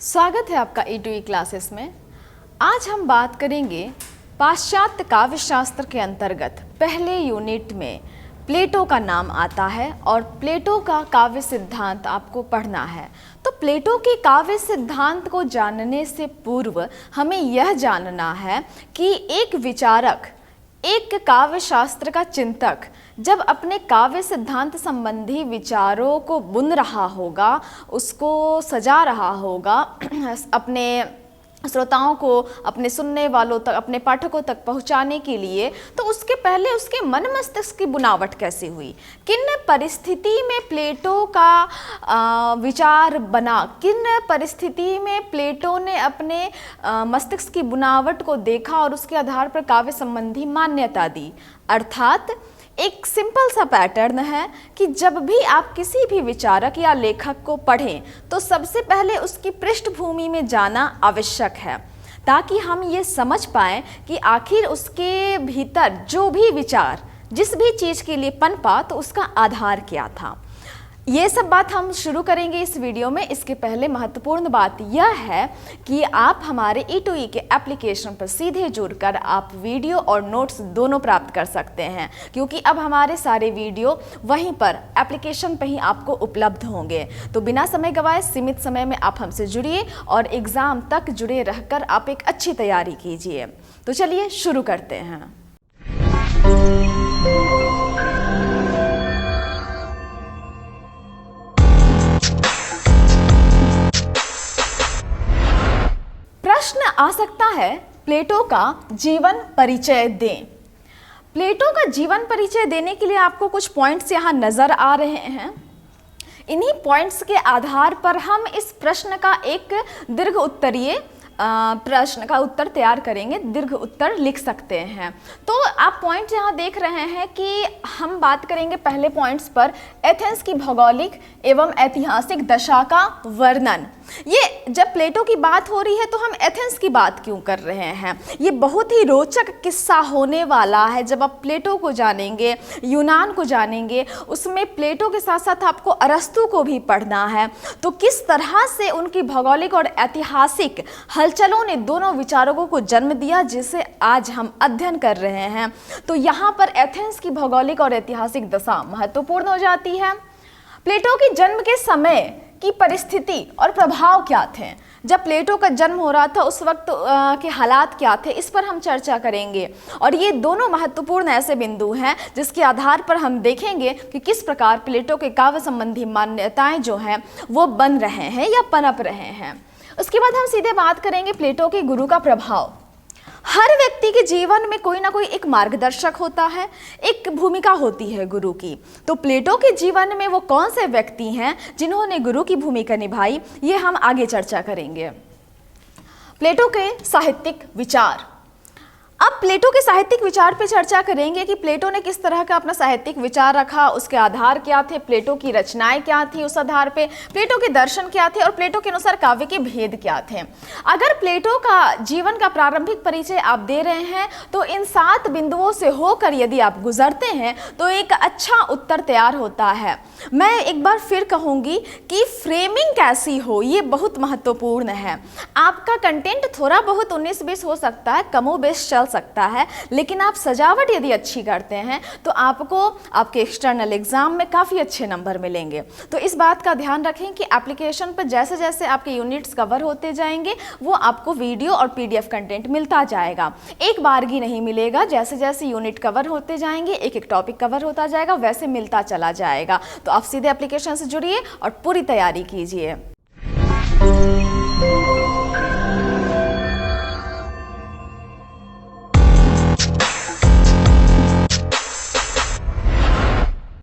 स्वागत है आपका E2E क्लासेस में। आज हम बात करेंगे पाश्चात्य काव्य शास्त्र के अंतर्गत पहले यूनिट में प्लेटो का नाम आता है और प्लेटो का काव्य सिद्धांत आपको पढ़ना है। तो प्लेटो के काव्य सिद्धांत को जानने से पूर्व हमें यह जानना है कि एक विचारक, एक काव्य शास्त्र का चिंतक जब अपने काव्य सिद्धांत संबंधी विचारों को बुन रहा होगा, उसको सजा रहा होगा, अपने श्रोताओं को, अपने सुनने वालों तक, अपने पाठकों तक पहुंचाने के लिए, तो उसके पहले उसके मन मस्तिष्क की बुनावट कैसी हुई, किन परिस्थिति में प्लेटो का विचार बना, किन परिस्थिति में प्लेटो ने अपने मस्तिष्क की बुनावट को देखा और उसके आधार पर काव्य संबंधी मान्यता दी। अर्थात एक सिंपल सा पैटर्न है कि जब भी आप किसी भी विचारक या लेखक को पढ़ें तो सबसे पहले उसकी पृष्ठभूमि में जाना आवश्यक है, ताकि हम ये समझ पाएं कि आखिर उसके भीतर जो भी विचार, जिस भी चीज़ के लिए पनपा, तो उसका आधार क्या था। ये सब बात हम शुरू करेंगे इस वीडियो में। इसके पहले महत्वपूर्ण बात यह है कि आप हमारे E2E के एप्लीकेशन पर सीधे जुड़कर आप वीडियो और नोट्स दोनों प्राप्त कर सकते हैं, क्योंकि अब हमारे सारे वीडियो वहीं पर एप्लीकेशन पर ही आपको उपलब्ध होंगे। तो बिना समय गवाए सीमित समय में आप हमसे जुड़िए और एग्ज़ाम तक जुड़े रहकर आप एक अच्छी तैयारी कीजिए। तो चलिए शुरू करते हैं। प्रश्न आ सकता है, प्लेटो का जीवन परिचय दें। प्लेटो का जीवन परिचय देने के लिए आपको कुछ पॉइंट्स यहाँ नजर आ रहे हैं। इन्हीं पॉइंट्स के आधार पर हम इस प्रश्न का एक दीर्घ उत्तरीय प्रश्न का उत्तर तैयार करेंगे, दीर्घ उत्तर लिख सकते हैं। तो आप पॉइंट यहाँ देख रहे हैं कि हम बात करेंगे पहले पॉइंट्स पर, एथेंस की भौगोलिक एवं ऐतिहासिक दशा का वर्णन। ये जब प्लेटो की बात हो रही है तो हम एथेंस की बात क्यों कर रहे हैं? ये बहुत ही रोचक किस्सा होने वाला है। जब आप प्लेटो को जानेंगे, यूनान को जानेंगे, उसमें प्लेटो के साथ साथ आपको अरस्तु को भी पढ़ना है। तो किस तरह से उनकी भौगोलिक और ऐतिहासिक हलचलों ने दोनों विचारकों को जन्म दिया, जिसे आज हम अध्ययन कर रहे हैं। तो यहाँ पर एथेंस की भौगोलिक और ऐतिहासिक दशा महत्वपूर्ण हो जाती है। प्लेटो के जन्म के समय की परिस्थिति और प्रभाव क्या थे? जब प्लेटो का जन्म हो रहा था उस वक्त के हालात क्या थे, इस पर हम चर्चा करेंगे। और ये दोनों महत्वपूर्ण ऐसे बिंदु हैं जिसके आधार पर हम देखेंगे कि किस प्रकार प्लेटो के काव्य संबंधी मान्यताएं जो हैं वो बन रहे हैं या पनप रहे हैं। उसके बाद हम सीधे बात करेंगे प्लेटो के गुरु का प्रभाव। हर व्यक्ति के जीवन में कोई ना कोई एक मार्गदर्शक होता है, एक भूमिका होती है गुरु की। तो प्लेटो के जीवन में वो कौन से व्यक्ति हैं जिन्होंने गुरु की भूमिका निभाई, ये हम आगे चर्चा करेंगे। प्लेटो के साहित्यिक विचार। अब प्लेटो के साहित्यिक विचार पे चर्चा करेंगे कि प्लेटो ने किस तरह का अपना साहित्यिक विचार रखा, उसके आधार क्या थे, प्लेटो की रचनाएं क्या थी उस आधार पे, प्लेटो के दर्शन क्या थे और प्लेटो के अनुसार काव्य के भेद क्या थे। अगर प्लेटो का जीवन का प्रारंभिक परिचय आप दे रहे हैं तो इन 7 बिंदुओं से होकर यदि आप गुजरते हैं तो एक अच्छा उत्तर तैयार होता है। मैं एक बार फिर कहूँगी कि फ्रेमिंग कैसी हो, ये बहुत महत्वपूर्ण है। आपका कंटेंट थोड़ा बहुत 19-20 हो सकता है, कमोबेश चल सकता है, लेकिन आप सजावट यदि अच्छी करते हैं तो आपको आपके एक्सटर्नल एग्जाम में काफ़ी अच्छे नंबर मिलेंगे। तो इस बात का ध्यान रखें कि एप्लीकेशन पर जैसे जैसे आपके यूनिट्स कवर होते जाएंगे वो आपको वीडियो और PDF कंटेंट मिलता जाएगा, एक बारगी नहीं मिलेगा। जैसे जैसे यूनिट कवर होते जाएंगे, एक एक टॉपिक कवर होता जाएगा, वैसे मिलता चला जाएगा। तो आप सीधे एप्लीकेशन से जुड़िए और पूरी तैयारी कीजिए।